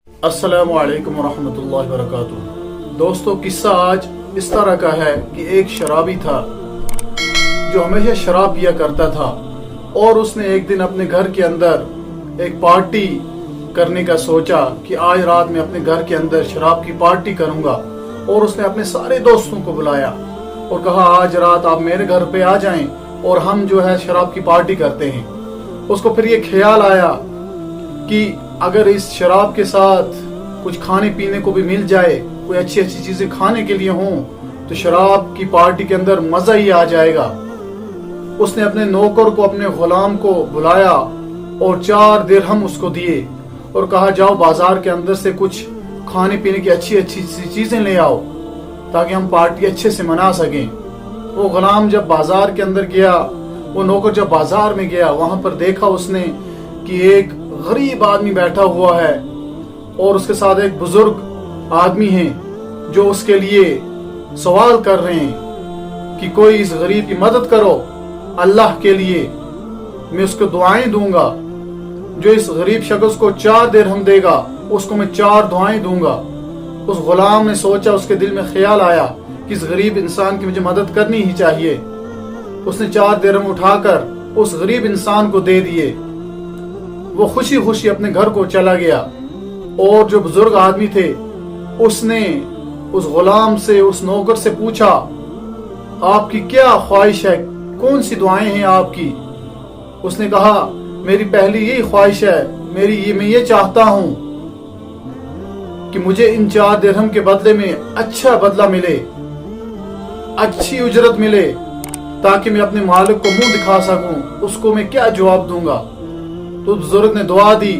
अस्सलामु अलैकुम वरहमतुल्लाहि वबरकातुहू। दोस्तों, किस्सा आज इस तरह का है कि एक शराबी था जो हमेशा शराब पिया करता था और उसने एक दिन अपने घर के अंदर एक पार्टी करने का सोचा कि आज रात में अपने घर के अंदर शराब की पार्टी करूंगा। और उसने अपने सारे दोस्तों को बुलाया और कहा आज रात आप मेरे घर पे आ जाएं और हम जो है शराब की पार्टी करते हैं। उसको फिर ये ख्याल आया कि अगर इस शराब के साथ कुछ खाने पीने को भी मिल जाए, कोई अच्छी अच्छी चीजें खाने के लिए हों, तो शराब की पार्टी के अंदर मजा ही आ जाएगा। उसने अपने नौकर को, अपने गुलाम को बुलाया और 4 दिरहम उसको दिए और कहा जाओ बाजार के अंदर से कुछ खाने पीने की अच्छी अच्छी चीजें ले आओ ताकि हम पार्टी अच्छे से मना सकें। वो गुलाम जब बाजार के अंदर गया, वो नौकर जब बाजार में गया, वहां पर देखा उसने कि एक गरीब आदमी बैठा हुआ है और उसके साथ एक बुजुर्ग आदमी है जो उसके लिए सवाल कर रहे हैं कि कोई इस गरीब की मदद करो, अल्लाह के लिए मैं उसको दुआएं दूंगा। जो इस गरीब शख्स को 4 दिरहम देगा उसको मैं 4 दुआएं दूंगा। उस गुलाम ने सोचा, उसके दिल में ख्याल आया कि इस गरीब इंसान की मुझे मदद करनी ही चाहिए। उसने 4 दिरहम उठाकर उस गरीब इंसान को दे दिए। वो खुशी खुशी अपने घर को चला गया और जो बुजुर्ग आदमी थे उसने उस गुलाम से, उस नौकर से पूछा आपकी क्या ख्वाहिश है, कौन सी दुआएं हैं आपकी। उसने कहा मेरी पहली यही ख्वाहिश है, मैं ये चाहता हूं कि मुझे इन 4 दिरहम के बदले में अच्छा बदला मिले, अच्छी उजरत मिले, ताकि मैं अपने मालिक को मुंह दिखा सकूं। उसको मैं क्या जवाब दूंगा। तो बुजुर्ग ने दुआ दी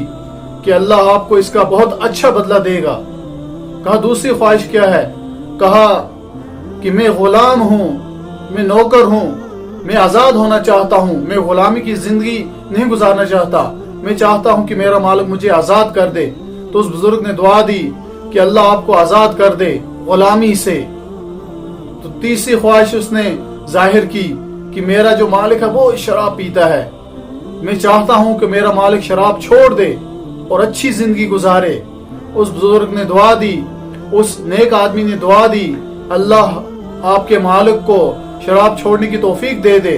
कि अल्लाह आपको इसका बहुत अच्छा बदला देगा। कहा दूसरी ख्वाहिश क्या है। कहा कि मैं गुलाम हूँ, मैं नौकर हूँ, मैं आजाद होना चाहता हूँ, मैं गुलामी की जिंदगी नहीं गुजारना चाहता, मैं चाहता हूँ कि मेरा मालिक मुझे आजाद कर दे। तो उस बुजुर्ग ने दुआ दी कि अल्लाह आपको आजाद कर दे गुलामी से। तो तीसरी ख्वाहिश उसने जाहिर की कि मेरा जो मालिक है वो शराब पीता है, मैं चाहता हूं कि मेरा मालिक शराब छोड़ दे और अच्छी जिंदगी गुजारे। उस बुजुर्ग ने दुआ दी, उस नेक आदमी ने दुआ दी, अल्लाह आपके मालिक को शराब छोड़ने की तौफीक दे दे।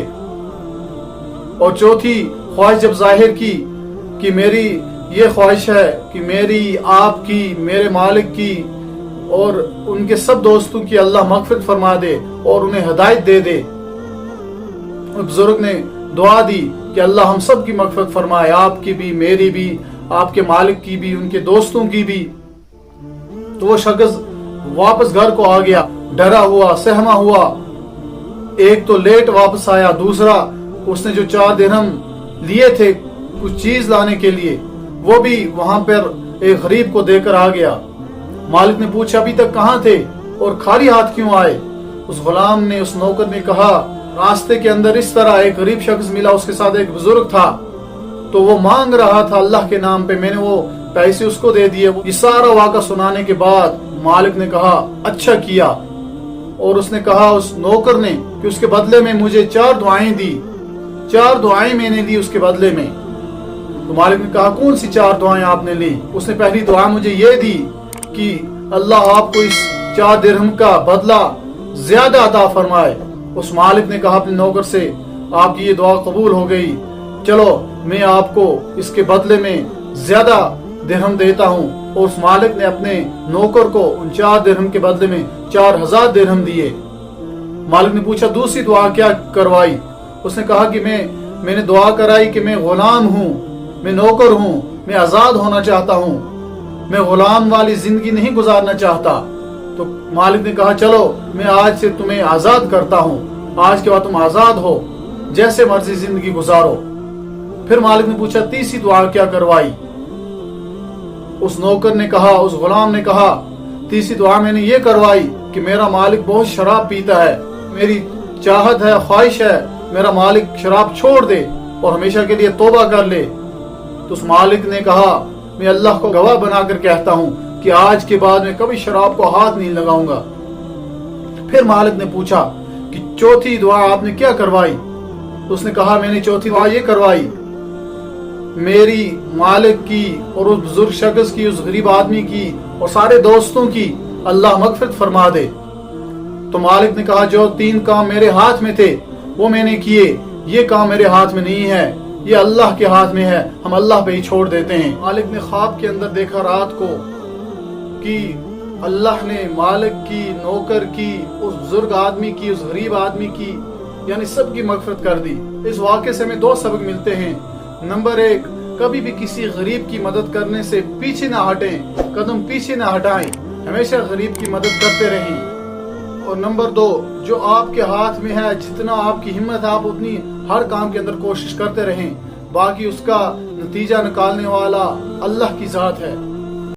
और चौथी ख्वाहिश जब जाहिर की कि मेरी ये ख्वाहिश है कि मेरी, आपकी, मेरे मालिक की और उनके सब दोस्तों की अल्लाह मगफिरत फरमा दे और उन्हें हिदायत दे दे। बुजुर्ग ने दुआ दी कि अल्लाह हम सब की मगफिरत फरमाए, आपकी भी, मेरी भी, आपके मालिक की भी, उनके दोस्तों की भी। तो वो शख्स वापस घर को आ गया, डरा हुआ, सहमा हुआ। एक तो लेट वापस आया, दूसरा उसने जो 4 दिरहम लिए थे कुछ चीज लाने के लिए, वो भी वहां पर एक गरीब को देकर आ गया। मालिक ने पूछा अभी तक कहाँ थे और खाली हाथ क्यों आए। उस गुलाम ने, उस नौकर ने कहा रास्ते के अंदर इस तरह एक गरीब शख्स मिला, उसके साथ एक बुजुर्ग था, तो वो मांग रहा था अल्लाह के नाम पे, मैंने वो पैसे उसको दे दिए। ये सारा वाक़ा सुनाने के बाद मालिक ने कहा अच्छा किया। और उसने कहा उस नौकर ने कि उसके बदले में मुझे 4 दुआएं दी, 4 दुआएं मैंने दी उसके बदले में। तो मालिक ने कहा कौन सी 4 दुआएं आपने ली। उसने पहली दुआ मुझे ये दी कि अल्लाह आपको इस 4 दिरहम का बदला ज्यादा अता फरमाए। उस मालिक ने कहा अपने नौकर से आपकी ये दुआ कबूल हो गई, चलो मैं आपको इसके बदले में ज्यादा दिरहम देता हूँ। और उस मालिक ने अपने नौकर को उन 4 दिरहम के बदले में 4000 दिरहम दिए। मालिक ने पूछा दूसरी दुआ क्या करवाई। उसने कहा कि मैंने दुआ कराई कि मैं गुलाम हूँ, मैं नौकर हूँ, मैं आजाद होना चाहता हूँ, मैं गुलाम वाली जिंदगी नहीं गुजारना चाहता। तो मालिक ने कहा चलो मैं आज से तुम्हें आजाद करता हूँ, आज के बाद तुम आजाद हो, जैसे मर्जी जिंदगी गुजारो। फिर मालिक ने पूछा तीसरी दुआ क्या करवाई। उस नौकर ने कहा, उस गुलाम ने कहा तीसरी दुआ मैंने ये करवाई कि मेरा मालिक बहुत शराब पीता है, मेरी चाहत है, ख्वाहिश है मेरा मालिक शराब छोड़ दे और हमेशा के लिए तौबा कर ले। तो उस मालिक ने कहा मैं अल्लाह को गवाह बनाकर कहता हूँ कि आज के बाद मैं कभी शराब को हाथ नहीं लगाऊंगा। फिर मालिक ने पूछा कि चौथी दुआ आपने क्या करवाई। तो उसने कहा मैंने चौथी दुआ ये करवाई, मेरी, मालिक की और उस बुजुर्ग शख्स की, उस गरीब आदमी की और सारे दोस्तों की अल्लाह मगफिरत फरमा दे। तो मालिक ने कहा जो 3 काम मेरे हाथ में थे वो मैंने किए, ये काम मेरे हाथ में नहीं है, ये अल्लाह के हाथ में है, हम अल्लाह पे ही छोड़ देते हैं। मालिक ने ख्वाब के अंदर देखा रात को कि अल्लाह ने मालिक की, नौकर की, उस बुजुर्ग आदमी की, उस गरीब आदमी की, यानी सबकी मगफिरत कर दी। इस वाक़े से हमें 2 सबक मिलते हैं। नंबर 1, कभी भी किसी गरीब की मदद करने से पीछे ना हटें, कदम पीछे ना हटाएं, हमेशा गरीब की मदद करते रहें। और नंबर 2, जो आपके हाथ में है, जितना आपकी हिम्मत है, आप उतनी हर काम के अंदर कोशिश करते रहें, बाकी उसका नतीजा निकालने वाला अल्लाह की ज़ात है।